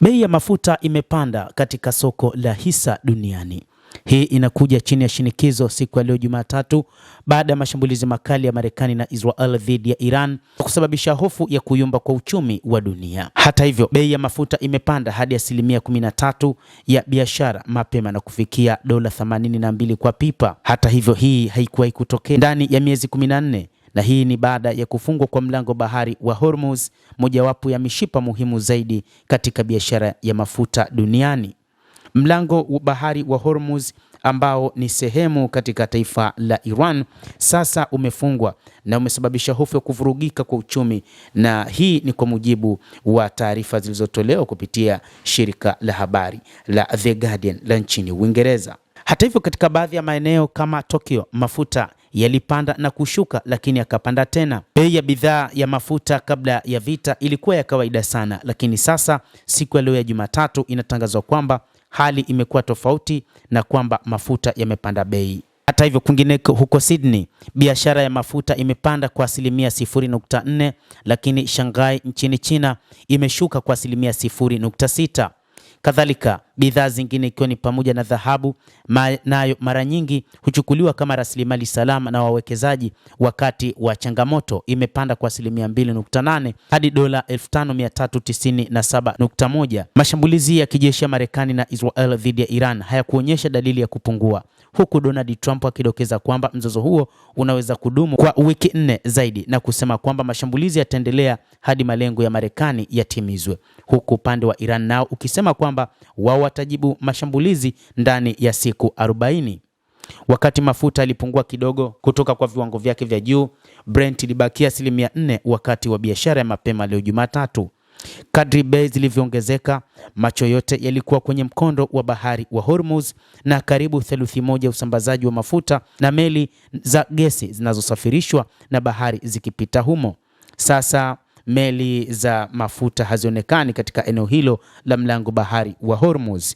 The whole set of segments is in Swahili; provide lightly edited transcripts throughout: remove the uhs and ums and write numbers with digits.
Bei ya mafuta imepanda katika soko la hisa duniani. Hii inakuja chini ya shinikizo siku ya leo Jumatatu baada ya mashambulizi makali ya Marekani na Israel dhidi ya Iran kusababisha hofu ya kuyumba kwa uchumi wa dunia. Hata hivyo, bei ya mafuta imepanda hadi 13% ya biashara mapema na kufikia dola 82 kwa pipa. Hata hivyo, hii haikuwahi kutokea ndani ya miezi 14. Na hii ni baada ya kufungwa kwa mlango bahari wa Hormuz, mojawapo ya mishipa muhimu zaidi katika biashara ya mafuta duniani. Mlango wa bahari wa Hormuz ambao ni sehemu katika taifa la Iran sasa umefungwa na umesababisha hofu ya kuvurugika kwa uchumi, na hii ni kwa mujibu wa taarifa zilizotolewa kupitia shirika la habari la The Guardian la nchini Uingereza. Hata hivyo, katika baadhi ya maeneo kama Tokyo, mafuta yalipanda na kushuka, lakini yakapanda tena. Bei ya bidhaa ya mafuta kabla ya vita ilikuwa ya kawaida sana, lakini sasa siku ya leo ya Jumatatu inatangazwa kwamba hali imekuwa tofauti na kwamba mafuta yamepanda bei. Hata hivyo, kwingineko huko Sydney, biashara ya mafuta imepanda kwa 0.4%, lakini Shanghai nchini China imeshuka kwa 0.6%. Kadhalika, bidhaa zingine ikiwa ni pamoja na dhahabu, nayo mara nyingi huchukuliwa kama rasilimali salama na wawekezaji wakati wa changamoto, imepanda kwa 2.8 hadi dola 5397.1. Mashambulizi ya kijeshi ya Marekani na Israel dhidi ya Iran hayakuonyesha dalili ya kupungua, huku Donald Trump akidokeza kwamba mzozo huo unaweza kudumu kwa wiki 4 zaidi na kusema kwamba mashambulizi yataendelea hadi malengo ya Marekani yatimizwe, huku upande wa Iran nao ukisema kwamba wao watajibu mashambulizi ndani ya siku 40. Wakati mafuta yalipungua kidogo kutoka kwa viwango vyake vya juu, Brent ilibakia 4% wakati wa biashara ya mapema leo Jumatatu. Kadri bei zilivyoongezeka, macho yote yalikuwa kwenye mkondo wa bahari wa Hormuz na karibu theluthi moja usambazaji wa mafuta na meli za gesi zinazosafirishwa na bahari zikipita humo. Sasa meli za mafuta hazionekani katika eneo hilo la mlango bahari wa Hormuz.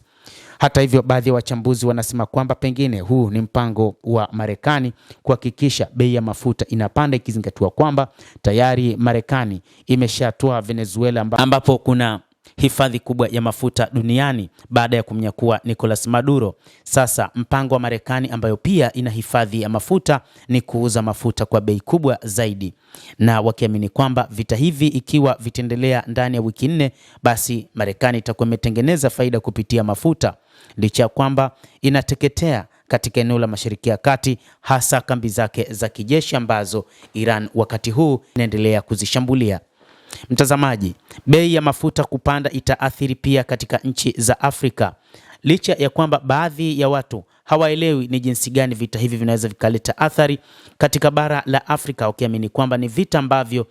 Hata hivyo, baadhi ya wachambuzi wanasema kwamba pengine huu ni mpango wa Marekani kuhakikisha bei ya mafuta inapanda, ikizingatiwa kwamba tayari Marekani imeshatoa Venezuela ambapo kuna hifadhi kubwa ya mafuta duniani baada ya kumnyakua Nicolas Maduro. Sasa mpango wa Marekani ambayo pia ina hifadhi ya mafuta ni kuuza mafuta kwa bei kubwa zaidi, na wakiamini kwamba vita hivi ikiwa vitaendelea ndani ya wiki 4, basi Marekani itakuwa imetengeneza faida kupitia mafuta, licha ya kwamba inateketea katika eneo la Mashariki ya Kati, hasa kambi zake za kijeshi ambazo Iran wakati huu inaendelea kuzishambulia. Mtazamaji, bei ya mafuta kupanda itaathiri pia katika nchi za Afrika, licha ya kwamba baadhi ya watu hawaelewi ni jinsi gani vita hivi vinaweza vikaleta athari katika bara la Afrika, wakiamini kwamba ni vita ambavyo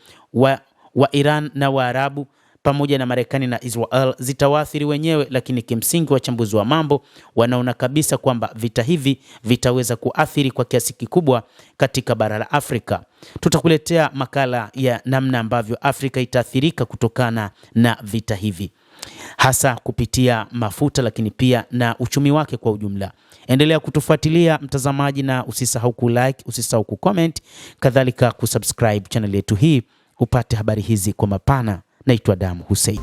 wa Iran na Waarabu pamoja na Marekani na Israel zitawaathiri wenyewe, lakini kimsingi wachambuzi wa mambo wanaona kabisa kwamba vita hivi vitaweza kuathiri kwa kiasi kikubwa katika bara la Afrika. Tutakuletea makala ya namna ambavyo Afrika itaathirika kutokana na vita hivi, hasa kupitia mafuta, lakini pia na uchumi wake kwa ujumla. Endelea kutufuatilia mtazamaji, na usisahau kulike, usisahau kucomment, kadhalika kusubscribe channel yetu hii upate habari hizi kwa mapana. Naitwa Damu Hussein.